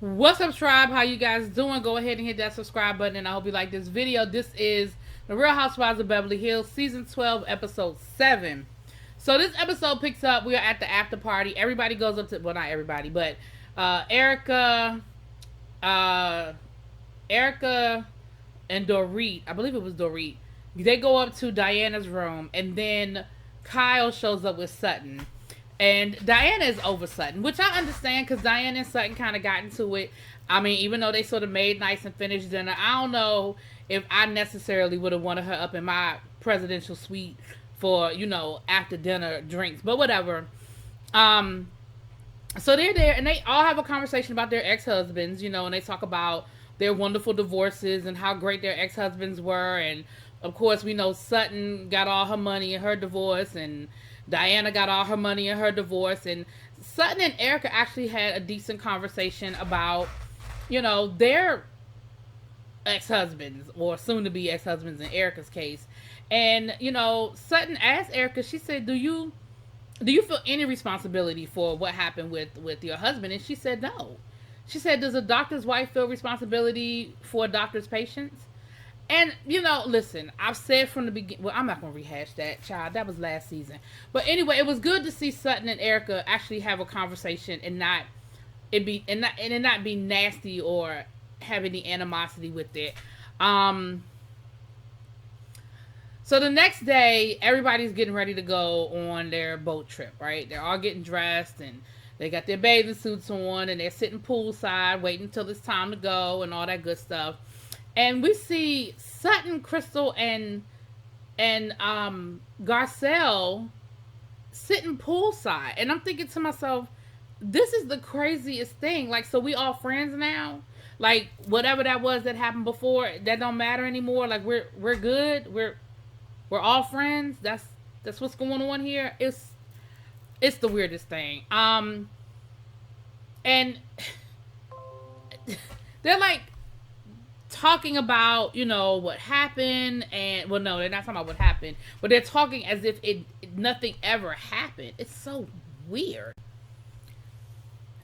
What's up, tribe? How you guys doing? Go ahead and hit that subscribe button, and I hope you like this video. This is the Real Housewives of Beverly Hills, Season 12, Episode 7. So this episode picks up, we are at the after party. Everybody goes up to, well, not everybody, but Erica, Erica and Dorit, I believe it was Dorit, they go up to Diana's room, and then Kyle shows up with Sutton. And Diana is over Sutton, which I understand because Diana and Sutton kind of got into it. I mean, even though they sort of made nice and finished dinner, I don't know if I necessarily would have wanted her up in my presidential suite for, after dinner drinks. But whatever. So they're there, and they all have a conversation about their ex-husbands, and they talk about their wonderful divorces and how great their ex-husbands were. And, of course, we know Sutton got all her money in her divorce, and Diana got all her money in her divorce. And Sutton and Erica actually had a decent conversation about, their ex-husbands, or soon-to-be ex-husbands in Erica's case. And, Sutton asked Erica, she said, do you feel any responsibility for what happened with your husband? And she said no. She said, does a doctor's wife feel responsibility for a doctor's patients? And, listen, I've said from the beginning, well, I'm not going to rehash that, child. That was last season. But anyway, it was good to see Sutton and Erica actually have a conversation and it not be nasty or have any animosity with it. So the next day, everybody's getting ready to go on their boat trip, right? They're all getting dressed, and they got their bathing suits on, and they're sitting poolside waiting until it's time to go and all that good stuff. And we see Sutton, Crystal, and Garcelle sitting poolside. And I'm thinking to myself, this is the craziest thing. Like, so we all friends now? Like, whatever that was that happened before, that don't matter anymore? Like, we're good? We're all friends? That's what's going on here? It's the weirdest thing. And they're like talking about, what happened, and well, no, they're not talking about what happened, but they're talking as if nothing ever happened. It's so weird.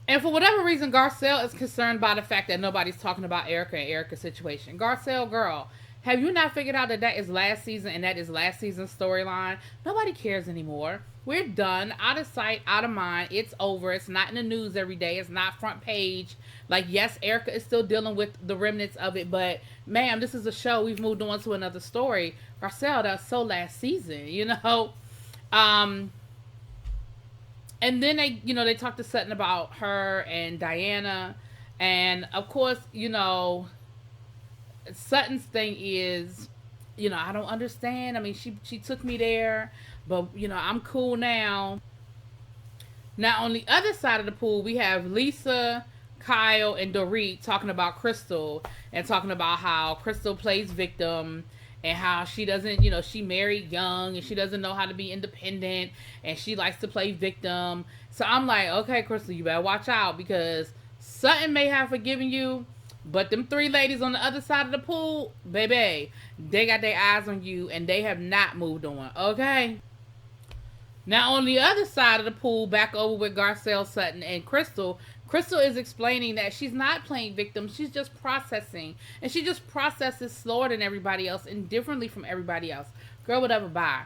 And for whatever reason, Garcelle is concerned by the fact that nobody's talking about Erica and Erica's situation. Garcelle, girl, have you not figured out that is last season and that is last season's storyline? Nobody cares anymore. We're done. Out of sight, out of mind. It's over. It's not in the news every day. It's not front page. Like, yes, Erica is still dealing with the remnants of it, but, ma'am, this is a show. We've moved on to another story. Garcelle, that's so last season, And then they talk to Sutton about her and Diana. And, of course, Sutton's thing is, I don't understand. I mean, she took me there, but, I'm cool now. Now, on the other side of the pool, we have Lisa, Kyle, and Dorit talking about Crystal and talking about how Crystal plays victim and how she doesn't, she married young and she doesn't know how to be independent and she likes to play victim. So I'm like, okay, Crystal, you better watch out because Sutton may have forgiven you, but them three ladies on the other side of the pool, baby, they got their eyes on you and they have not moved on, okay? Now, on the other side of the pool, back over with Garcelle, Sutton, and Crystal, Crystal is explaining that she's not playing victim. She's just processing. And she just processes slower than everybody else and differently from everybody else. Girl, whatever, bye.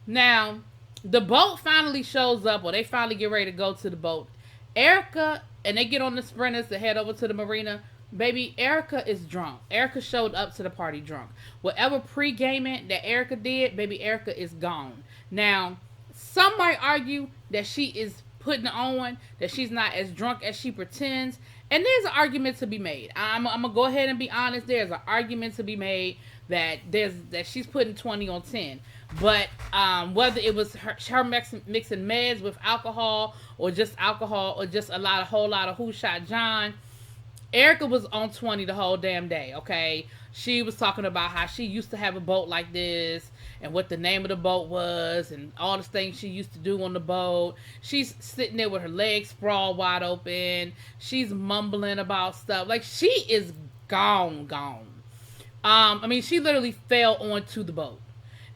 Now, the boat finally shows up, or they finally get ready to go to the boat. Erica, and they get on the sprinters to head over to the marina. Baby, Erica is drunk. Erica showed up to the party drunk. Whatever pre-gaming that Erica did, baby, Erica is gone. Now, some might argue that she is putting on, that she's not as drunk as she pretends. And there's an argument to be made. I'm going to go ahead and be honest. There's an argument to be made that she's putting 20 on 10. But whether it was her mixing meds with alcohol or just a whole lot of Who Shot John, Erica was on 20 the whole damn day, okay? She was talking about how she used to have a boat like this and what the name of the boat was and all the things she used to do on the boat. She's sitting there with her legs sprawled wide open. She's mumbling about stuff. Like, she is gone. I mean, she literally fell onto the boat.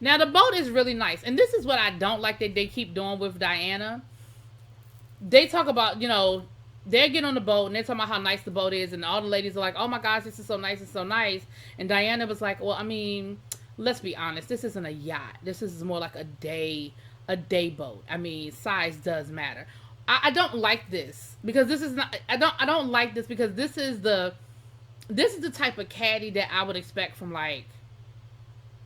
Now, the boat is really nice. And this is what I don't like that they keep doing with Diana. They talk about, they're getting on the boat and they're talking about how nice the boat is, and all the ladies are like, "Oh my gosh, this is so nice, it's so nice." And Diana was like, "Well, I mean, let's be honest, this isn't a yacht. This is more like a day boat. I mean, size does matter." I don't like this because this is not. I don't like this because this is the type of caddy that I would expect from like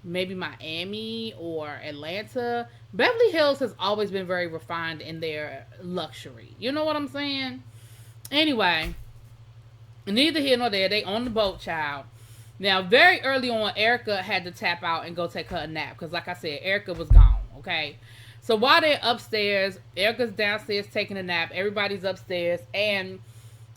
maybe Miami or Atlanta. Beverly Hills has always been very refined in their luxury. You know what I'm saying? Anyway, neither here nor there. They on the boat, child. Now, very early on, Erica had to tap out and go take her a nap because, like I said, Erica was gone. Okay, so while they're upstairs, Erica's downstairs taking a nap. Everybody's upstairs, and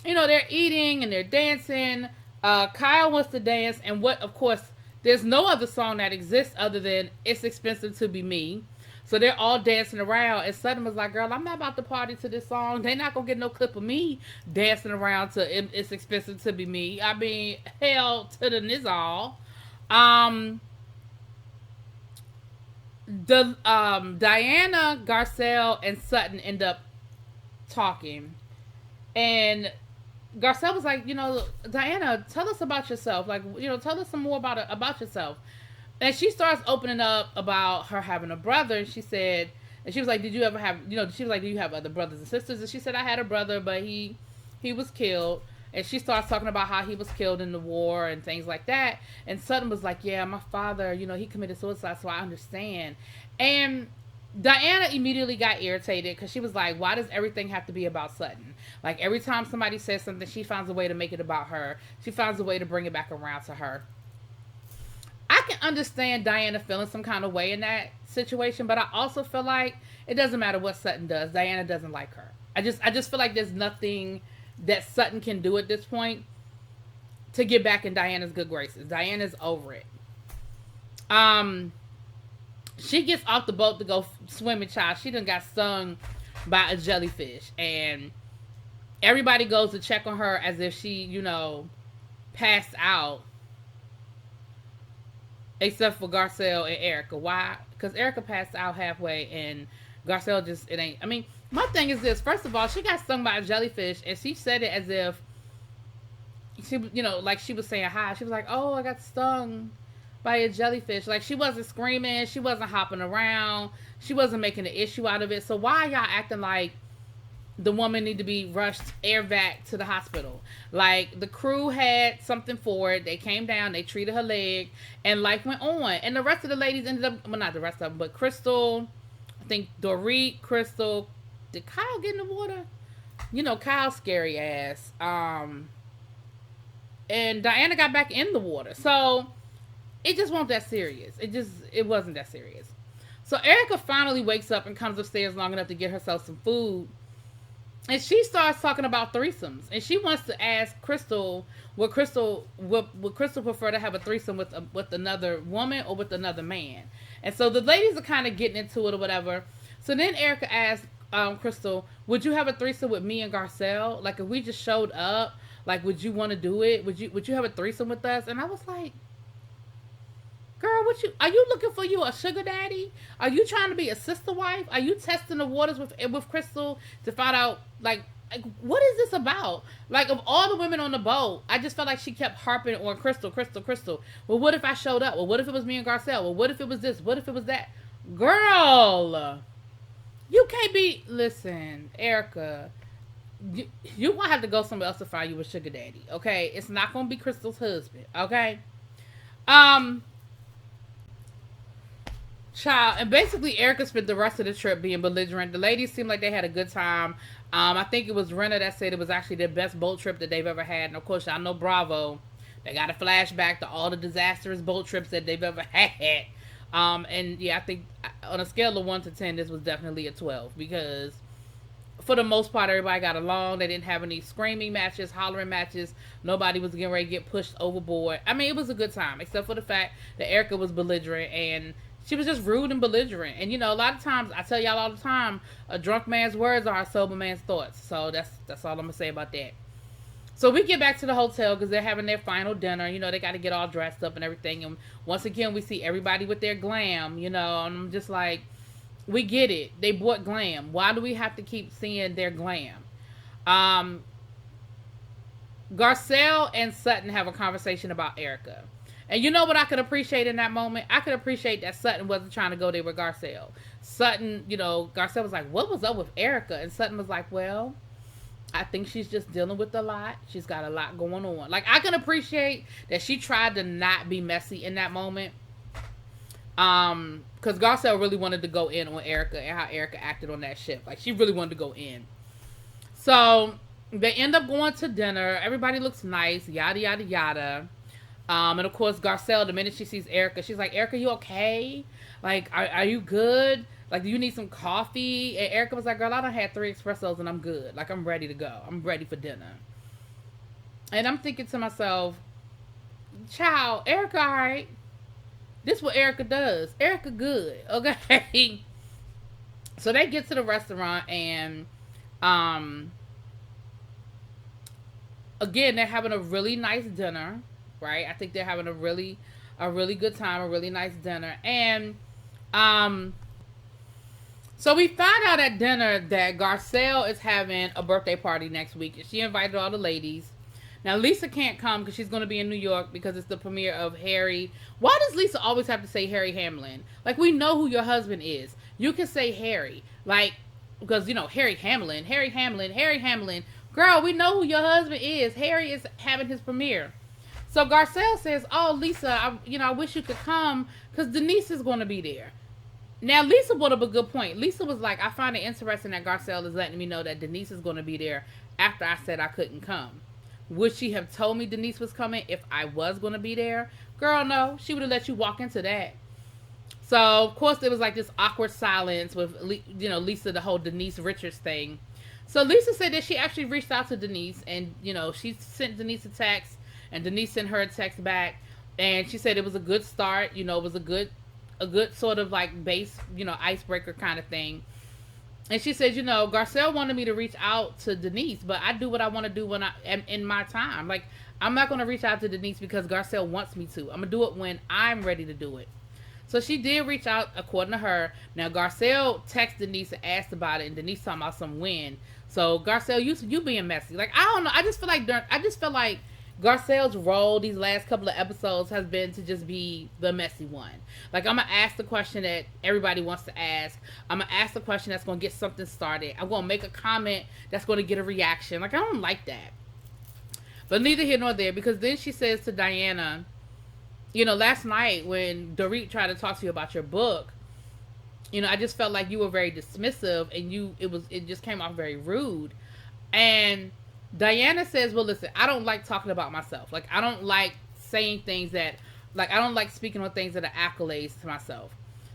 they're eating and they're dancing. Kyle wants to dance, and of course, there's no other song that exists other than "It's Expensive to Be Me." So they're all dancing around, and Sutton was like, "Girl, I'm not about to party to this song. They're not gonna get no clip of me dancing around to It's Expensive to Be Me." I mean, hell to the nizzle. Diana, Garcelle, and Sutton end up talking, and Garcelle was like, "Diana, tell us about yourself. Like, tell us some more about yourself." And she starts opening up about her having a brother. And she was like, "Did you ever have, she was like, do you have other brothers and sisters?" And she said, "I had a brother, but he was killed." And she starts talking about how he was killed in the war and things like that. And Sutton was like, "Yeah, my father, he committed suicide, so I understand." And Diana immediately got irritated because she was like, "Why does everything have to be about Sutton? Like, every time somebody says something, she finds a way to make it about her. She finds a way to bring it back around to her." I can understand Diana feeling some kind of way in that situation, but I also feel like it doesn't matter what Sutton does. Diana doesn't like her. I just feel like there's nothing that Sutton can do at this point to get back in Diana's good graces. Diana's over it. She gets off the boat to go swimming, child. She done got stung by a jellyfish, and everybody goes to check on her as if she, passed out. Except for Garcelle and Erica. Why? Because Erica passed out halfway and Garcelle it ain't. I mean, my thing is this. First of all, she got stung by a jellyfish and she said it as if she, like she was saying hi. She was like, "Oh, I got stung by a jellyfish." Like, she wasn't screaming. She wasn't hopping around. She wasn't making an issue out of it. So why y'all acting like the woman need to be rushed air vac to the hospital? Like, the crew had something for it. They came down, they treated her leg, and life went on. And the rest of the ladies ended up, well, not the rest of them, but Crystal, I think Dorit, Crystal, did Kyle get in the water? Kyle's scary ass. And Diana got back in the water. So it just wasn't that serious. It wasn't that serious. So Erica finally wakes up and comes upstairs long enough to get herself some food. And she starts talking about threesomes, and she wants to ask Crystal, would Crystal prefer to have a threesome with another woman or with another man? And so the ladies are kind of getting into it or whatever. So then Erica asked Crystal, "Would you have a threesome with me and Garcelle? Like, if we just showed up, like, would you want to do it? Would you have a threesome with us?" And I was like, "Girl, are you looking for you a sugar daddy? Are you trying to be a sister wife? Are you testing the waters with Crystal to find out, like what is this about?" Like, of all the women on the boat, I just felt like she kept harping on Crystal. Well, what if I showed up? Well, what if it was me and Garcelle? Well, what if it was this? What if it was that? Girl, you can't be, listen, Erica, you gonna have to go somewhere else to find you a sugar daddy, okay? It's not gonna be Crystal's husband, okay? Child, and basically Erica spent the rest of the trip being belligerent. The ladies seemed like they had a good time. I think it was Renna that said it was actually their best boat trip that they've ever had. And of course, y'all know Bravo. They got a flashback to all the disastrous boat trips that they've ever had. And yeah, I think on a scale of 1 to 10, this was definitely a 12 because for the most part, everybody got along. They didn't have any screaming matches, hollering matches. Nobody was getting ready to get pushed overboard. I mean, it was a good time, except for the fact that Erica was belligerent and she was just rude and belligerent. And, a lot of times, I tell y'all all the time, a drunk man's words are a sober man's thoughts. So that's all I'm going to say about that. So we get back to the hotel because they're having their final dinner. They got to get all dressed up and everything. And once again, we see everybody with their glam, and I'm just like, we get it. They bought glam. Why do we have to keep seeing their glam? Garcelle and Sutton have a conversation about Erica. And you know what I could appreciate in that moment? I could appreciate that Sutton wasn't trying to go there with Garcelle. Sutton, Garcelle was like, what was up with Erica? And Sutton was like, well, I think she's just dealing with a lot. She's got a lot going on. Like, I can appreciate that she tried to not be messy in that moment. Because Garcelle really wanted to go in on Erica and how Erica acted on that ship. Like, she really wanted to go in. So they end up going to dinner. Everybody looks nice, yada, yada, yada. And of course, Garcelle, the minute she sees Erica, she's like, Erica, you okay? Like, are you good? Like, do you need some coffee? And Erica was like, girl, I done had 3 espressos and I'm good. Like, I'm ready to go. I'm ready for dinner. And I'm thinking to myself, child, Erica, all right. This is what Erica does. Erica good, okay? So they get to the restaurant and, again, they're having a really nice dinner, right? I think they're having a really good time, a really nice dinner. And, so we found out at dinner that Garcelle is having a birthday party next week. She invited all the ladies. Now, Lisa can't come because she's going to be in New York because it's the premiere of Harry. Why does Lisa always have to say Harry Hamlin? Like, we know who your husband is. You can say Harry. Like, because, Harry Hamlin. Girl, we know who your husband is. Harry is having his premiere. So Garcelle says, oh, Lisa, I wish you could come because Denise is going to be there. Now, Lisa brought up a good point. Lisa was like, I find it interesting that Garcelle is letting me know that Denise is going to be there after I said I couldn't come. Would she have told me Denise was coming if I was going to be there? Girl, no. She would have let you walk into that. So, of course, there was like this awkward silence with, Lisa, the whole Denise Richards thing. So, Lisa said that she actually reached out to Denise and, she sent Denise a text and Denise sent her a text back. And she said it was a good start. It was a good sort of like base, icebreaker kind of thing. And she said, Garcelle wanted me to reach out to Denise, but I do what I want to do when I am in my time. Like, I'm not going to reach out to Denise because Garcelle wants me to. I'm going to do it when I'm ready to do it. So she did reach out, according to her. Now, Garcelle texted Denise and asked about it, and Denise talking about some win. So, Garcelle, you being messy. Like, I don't know. I just feel like Garcelle's role these last couple of episodes has been to just be the messy one. Like, I'm going to ask the question that everybody wants to ask. I'm going to ask the question that's going to get something started. I'm going to make a comment that's going to get a reaction. Like, I don't like that. But neither here nor there, because then she says to Diana, last night when Dorit tried to talk to you about your book, I just felt like you were very dismissive and it just came off very rude. And Diana says, well, listen, I don't like talking about myself. Like, I don't like saying things that, like, I don't like speaking on things that are accolades to myself.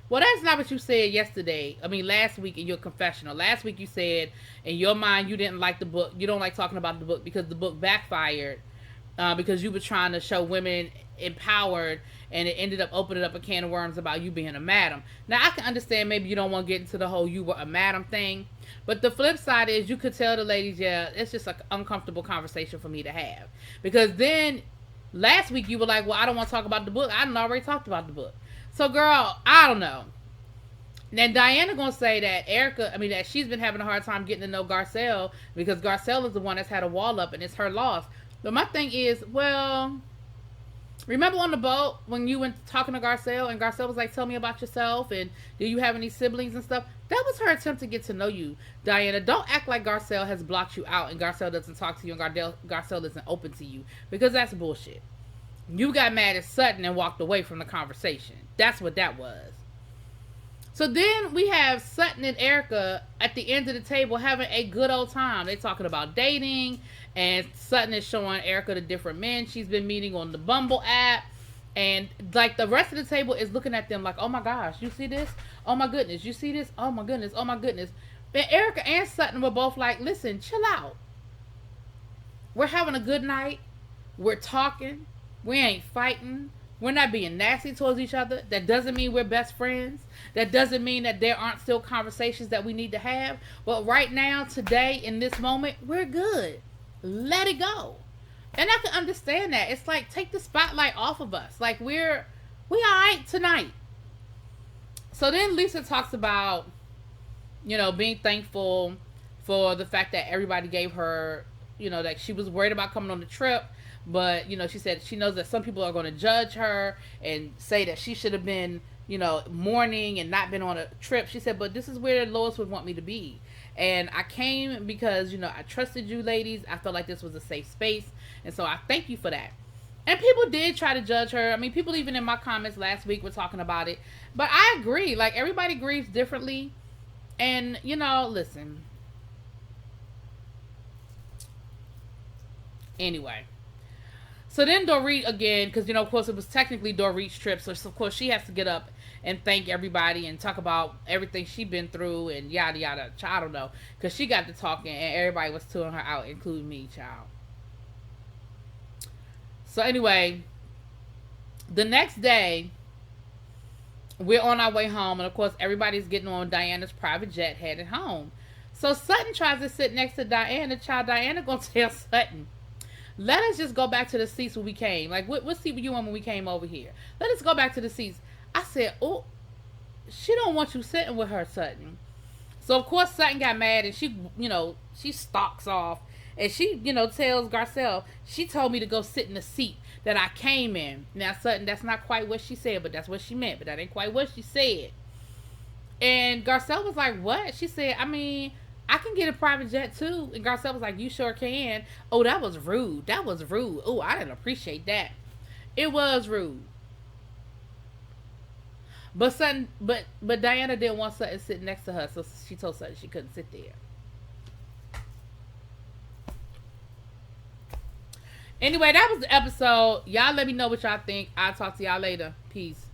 Well, that's not what you said last week in your confessional. Last week you said, in your mind, you didn't like the book. You don't like talking about the book because the book backfired because you were trying to show women empowered and it ended up opening up a can of worms about you being a madam. Now, I can understand maybe you don't want to get into the whole you were a madam thing. But the flip side is you could tell the ladies, yeah, it's just an uncomfortable conversation for me to have. Because then last week you were like, well, I don't want to talk about the book. I already talked about the book. So, girl, I don't know. Now, Diana going to say that that she's been having a hard time getting to know Garcelle because Garcelle is the one that's had a wall up and it's her loss. But my thing is, well, remember on the boat when you went talking to Garcelle and Garcelle was like, tell me about yourself and do you have any siblings and stuff? That was her attempt to get to know you, Diana. Don't act like Garcelle has blocked you out and Garcelle doesn't talk to you and Garcelle isn't open to you, because that's bullshit. You got mad at Sutton and walked away from the conversation. That's what that was. So then we have Sutton and Erica at the end of the table having a good old time. They're talking about dating, and Sutton is showing Erica the different men she's been meeting on the Bumble app. And like the rest of the table is looking at them like, oh my gosh, you see this? Oh my goodness, you see this? Oh my goodness, oh my goodness. And Erica and Sutton were both like, listen, chill out. We're having a good night. We're talking. We ain't fighting. We're not being nasty towards each other. That doesn't mean we're best friends. That doesn't mean that there aren't still conversations that we need to have. But right now, today, in this moment, we're good. Let it go. And I can understand that. It's like, take the spotlight off of us. Like, we all right tonight. So then Lisa talks about, being thankful for the fact that everybody gave her that she was worried about coming on the trip. But, she said she knows that some people are going to judge her and say that she should have been, mourning and not been on a trip. She said, but this is where Lois would want me to be. And I came because, I trusted you ladies. I felt like this was a safe space. And so I thank you for that. And people did try to judge her. I mean, people even in my comments last week were talking about it. But I agree. Like, everybody grieves differently. And, listen. Anyway. So then Dorit again, because, of course, it was technically Dorit's trip. So, of course, she has to get up and thank everybody and talk about everything she's been through and yada, yada. I don't know. Because she got to talking and everybody was tuning her out, including me, child. So, anyway, the next day, we're on our way home. And, of course, everybody's getting on Diana's private jet headed home. So, Sutton tries to sit next to Diana. Child, Diana going to tell Sutton, let us just go back to the seats when we came. Like, what seat were you on when we came over here? Let us go back to the seats. I said, oh, she don't want you sitting with her, Sutton. So, of course, Sutton got mad and she, she stalks off. And she, tells Garcelle, she told me to go sit in the seat that I came in. Now, Sutton, that's not quite what she said, but that's what she meant. But that ain't quite what she said. And Garcelle was like, what? She said, I mean, I can get a private jet too. And Garcelle was like, you sure can. Oh, that was rude. That was rude. Oh, I didn't appreciate that. It was rude. But Sutton, but Diana didn't want Sutton sitting next to her, so she told Sutton she couldn't sit there. Anyway, that was the episode. Y'all let me know what y'all think. I'll talk to y'all later. Peace.